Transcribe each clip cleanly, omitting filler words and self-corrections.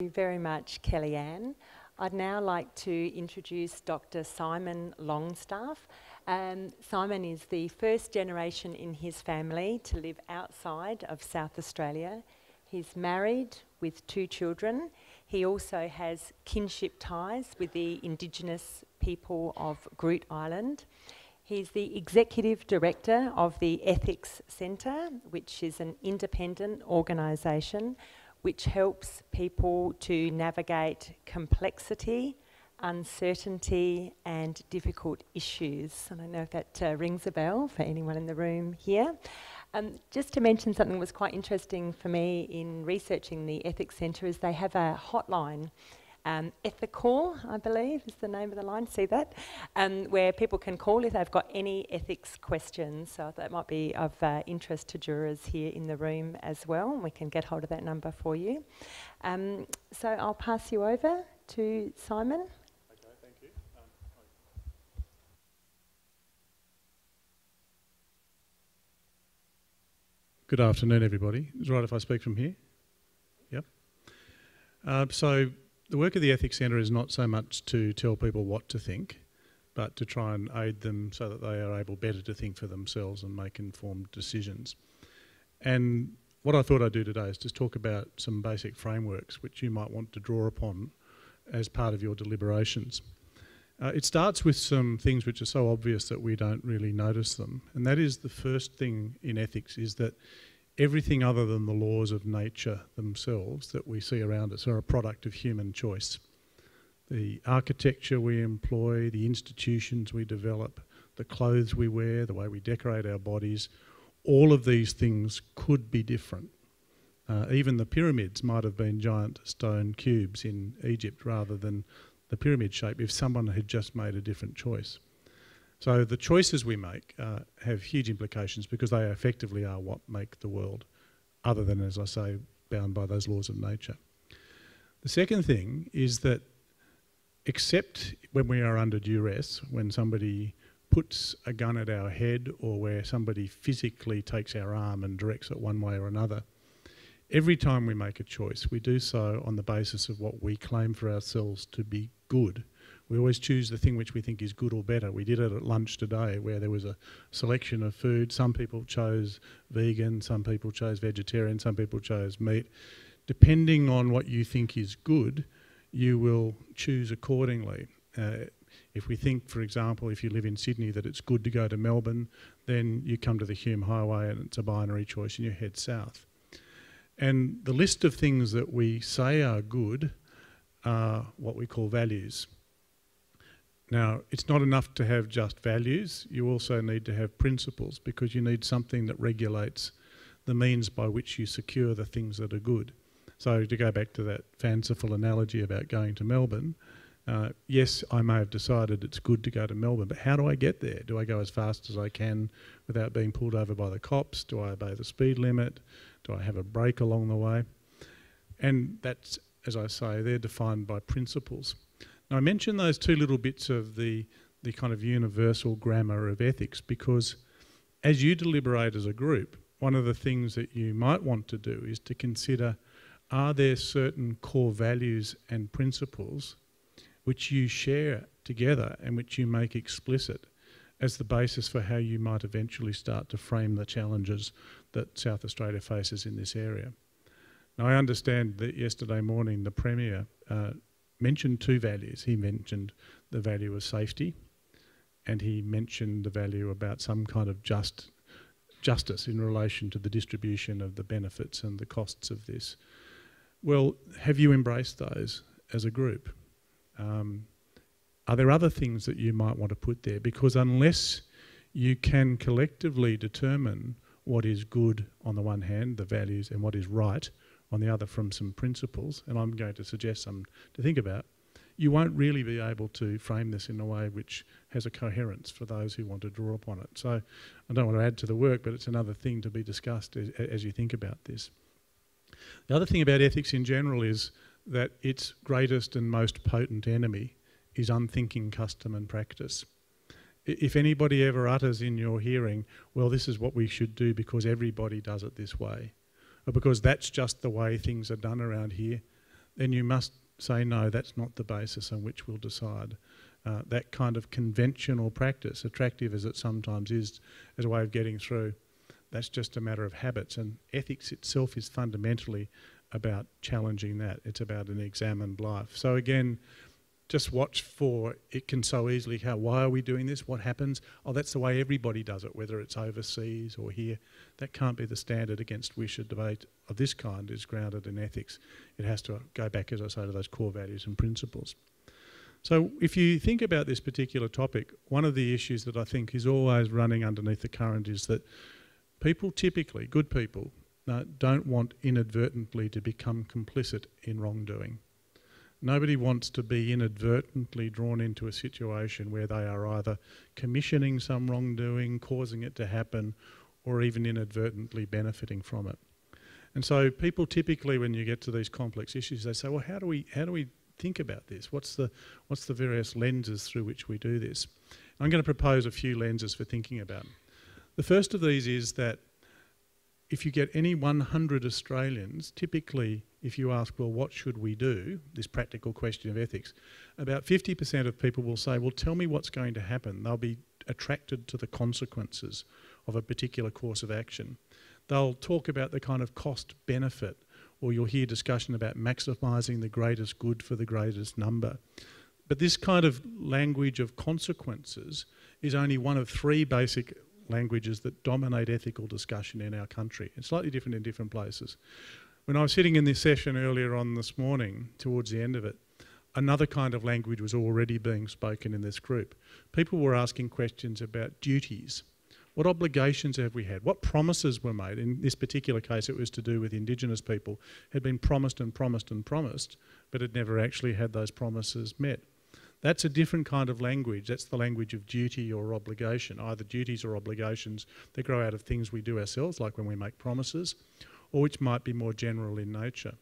Thank you very much, Kellyanne. I'd now like to introduce Dr. Simon Longstaff. Simon is the first generation in his family to live outside of South Australia. He's married with 2 children. He also has kinship ties with the Indigenous people of Groote Island. He's the Executive Director of the Ethics Centre, which is an independent organisation which helps people to navigate complexity, uncertainty and difficult issues. I don't know if that rings a bell for anyone in the room here. Just to mention something that was quite interesting for me in researching the Ethics Centre is they have a hotline. Ethical, I believe, is the name of the line. See that? Where people can call if they've got any ethics questions. So that might be of interest to jurors here in the room as well. We can get hold of that number for you. So I'll pass you over to Simon. Okay, thank you. Good afternoon, everybody. Is it right if I speak from here? Yep. So the work of the Ethics Centre is not so much to tell people what to think, but to try and aid them so that they are able better to think for themselves and make informed decisions. And what I thought I'd do today is just talk about some basic frameworks which you might want to draw upon as part of your deliberations. It starts with some things which are so obvious that we don't really notice them, and that is the first thing in ethics is that everything other than the laws of nature themselves that we see around us are a product of human choice. The architecture we employ, the institutions we develop, the clothes we wear, the way we decorate our bodies, all of these things could be different. Even the pyramids might have been giant stone cubes in Egypt rather than the pyramid shape if someone had just made a different choice. So the choices we make have huge implications because they effectively are what make the world, other than, as I say, bound by those laws of nature. The second thing is that except when we are under duress, when somebody puts a gun at our head or where somebody physically takes our arm and directs it one way or another, every time we make a choice, we do so on the basis of what we claim for ourselves to be good. We always choose the thing which we think is good or better. We did it at lunch today where there was a selection of food. Some people chose vegan, some people chose vegetarian, some people chose meat. Depending on what you think is good, you will choose accordingly. If we think, for example, if you live in Sydney that it's good to go to Melbourne, then you come to the Hume Highway and it's a binary choice and you head south. And the list of things that we say are good are what we call values. Now, it's not enough to have just values, you also need to have principles because you need something that regulates the means by which you secure the things that are good. So to go back to that fanciful analogy about going to Melbourne, yes, I may have decided it's good to go to Melbourne, but how do I get there? Do I go as fast as I can without being pulled over by the cops? Do I obey the speed limit? Do I have a break along the way? And that's, as I say, they're defined by principles. Now, I mention those 2 little bits of the kind of universal grammar of ethics because as you deliberate as a group, one of the things that you might want to do is to consider, are there certain core values and principles which you share together and which you make explicit as the basis for how you might eventually start to frame the challenges that South Australia faces in this area. Now, I understand that yesterday morning the Premier mentioned 2 values. He mentioned the value of safety and he mentioned the value about some kind of justice in relation to the distribution of the benefits and the costs of this. Well, have you embraced those as a group? Are there other things that you might want to put there? Because unless you can collectively determine what is good on the one hand, the values, and what is right on the other from some principles, and I'm going to suggest some to think about, you won't really be able to frame this in a way which has a coherence for those who want to draw upon it. So I don't want to add to the work, but it's another thing to be discussed as you think about this. The other thing about ethics in general is that its greatest and most potent enemy is unthinking custom and practice. If anybody ever utters in your hearing, well, this is what we should do because everybody does it this way, or because that's just the way things are done around here, then you must say, no, that's not the basis on which we'll decide. That kind of conventional practice, attractive as it sometimes is as a way of getting through, that's just a matter of habits. And ethics itself is fundamentally about challenging that. It's about an examined life. So again, just watch for, it can so easily, why are we doing this? What happens? Oh, that's the way everybody does it, whether it's overseas or here. That can't be the standard against which a debate of this kind is grounded in ethics. It has to go back, as I say, to those core values and principles. So if you think about this particular topic, one of the issues that I think is always running underneath the current is that people typically, good people, don't want inadvertently to become complicit in wrongdoing. Nobody wants to be inadvertently drawn into a situation where they are either commissioning some wrongdoing, causing it to happen, or even inadvertently benefiting from it. And so people typically, when you get to these complex issues, they say, well, how do we think about this? What's the various lenses through which we do this? I'm going to propose a few lenses for thinking about. The first of these is that if you get any 100 Australians, typically if you ask, well, what should we do, this practical question of ethics, about 50% of people will say, well, tell me what's going to happen. They'll be attracted to the consequences of a particular course of action. They'll talk about the kind of cost benefit, or you'll hear discussion about maximising the greatest good for the greatest number. But this kind of language of consequences is only one of three basic languages that dominate ethical discussion in our country. It's slightly different in different places. When I was sitting in this session earlier on this morning, towards the end of it, another kind of language was already being spoken in this group. People were asking questions about duties. What obligations have we had? What promises were made? In this particular case, it was to do with Indigenous people, had been promised and promised and promised, but had never actually had those promises met. That's a different kind of language. That's the language of duty or obligation, either duties or obligations that grow out of things we do ourselves, like when we make promises, or which might be more general in nature.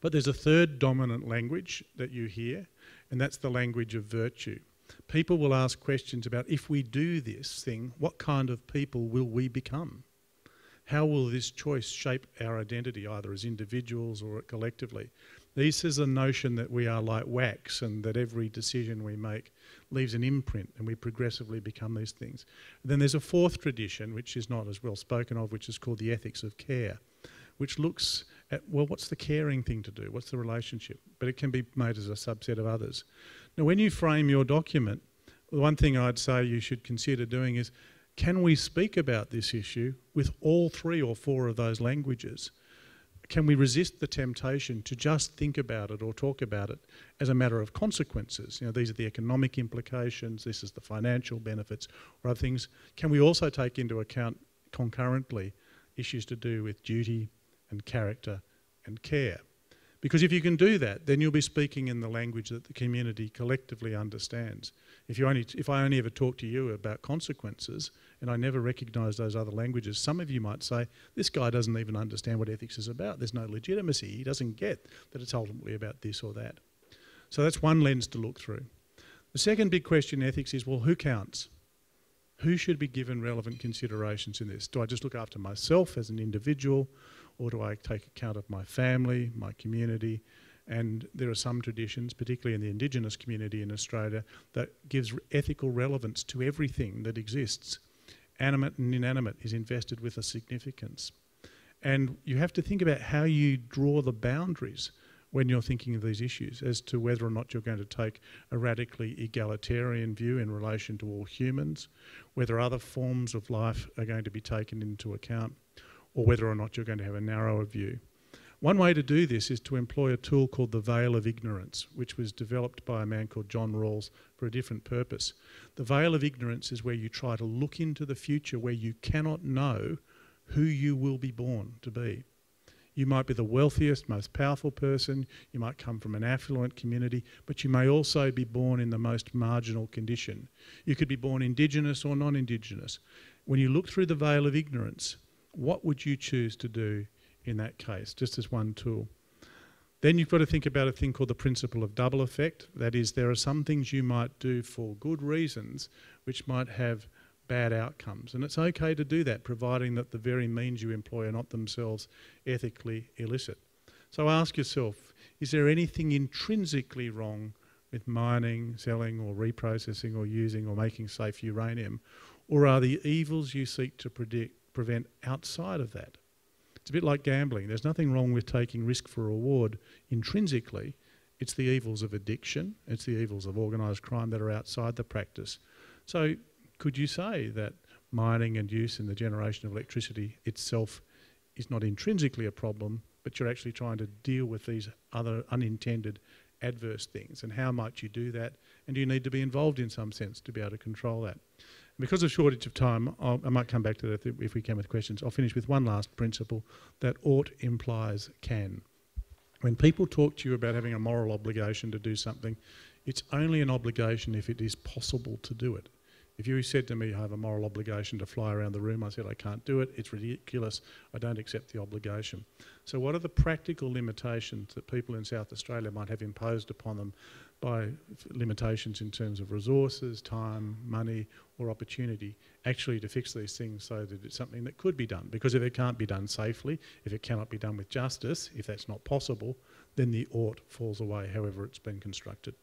But there's a third dominant language that you hear, and that's the language of virtue. People will ask questions about, if we do this thing, what kind of people will we become? How will this choice shape our identity, either as individuals or collectively? This is a notion that we are like wax and that every decision we make leaves an imprint and we progressively become these things. And then there's a fourth tradition, which is not as well spoken of, which is called the ethics of care, which looks at, well, what's the caring thing to do? What's the relationship? But it can be made as a subset of others. Now, when you frame your document, the one thing I'd say you should consider doing is, can we speak about this issue with all three or four of those languages? Can we resist the temptation to just think about it or talk about it as a matter of consequences? You know, these are the economic implications, this is the financial benefits, or other things. Can we also take into account concurrently issues to do with duty and character and care? Because if you can do that, then you'll be speaking in the language that the community collectively understands. If I only ever talk to you about consequences and I never recognise those other languages, some of you might say, this guy doesn't even understand what ethics is about. There's no legitimacy. He doesn't get that it's ultimately about this or that. So that's one lens to look through. The second big question in ethics is, well, who counts? Who should be given relevant considerations in this? Do I just look after myself as an individual, or do I take account of my family, my community? And there are some traditions, particularly in the Indigenous community in Australia, that gives ethical relevance to everything that exists. Animate and inanimate is invested with a significance. And you have to think about how you draw the boundaries when you're thinking of these issues as to whether or not you're going to take a radically egalitarian view in relation to all humans, whether other forms of life are going to be taken into account, or whether or not you're going to have a narrower view. One way to do this is to employ a tool called the veil of ignorance, which was developed by a man called John Rawls for a different purpose. The veil of ignorance is where you try to look into the future where you cannot know who you will be born to be. You might be the wealthiest, most powerful person, you might come from an affluent community, but you may also be born in the most marginal condition. You could be born Indigenous or non-Indigenous. When you look through the veil of ignorance, what would you choose to do in that case, just as one tool? Then you've got to think about a thing called the principle of double effect. That is, there are some things you might do for good reasons which might have bad outcomes. And it's okay to do that, providing that the very means you employ are not themselves ethically illicit. So ask yourself, is there anything intrinsically wrong with mining, selling or reprocessing or using or making safe uranium? Or are the evils you seek to prevent outside of that? It's a bit like gambling. There's nothing wrong with taking risk for reward intrinsically. It's the evils of addiction, it's the evils of organised crime that are outside the practice. So could you say that mining and use in the generation of electricity itself is not intrinsically a problem, but you're actually trying to deal with these other unintended adverse things? And how might you do that? And do you need to be involved in some sense to be able to control that? Because of shortage of time, I might come back to that if we can with questions. I'll finish with one last principle, that ought implies can. When people talk to you about having a moral obligation to do something, it's only an obligation if it is possible to do it. If you said to me, I have a moral obligation to fly around the room, I said, I can't do it, it's ridiculous, I don't accept the obligation. So what are the practical limitations that people in South Australia might have imposed upon them by limitations in terms of resources, time, money or opportunity, actually to fix these things so that it's something that could be done? Because if it can't be done safely, if it cannot be done with justice, if that's not possible, then the ought falls away however it's been constructed.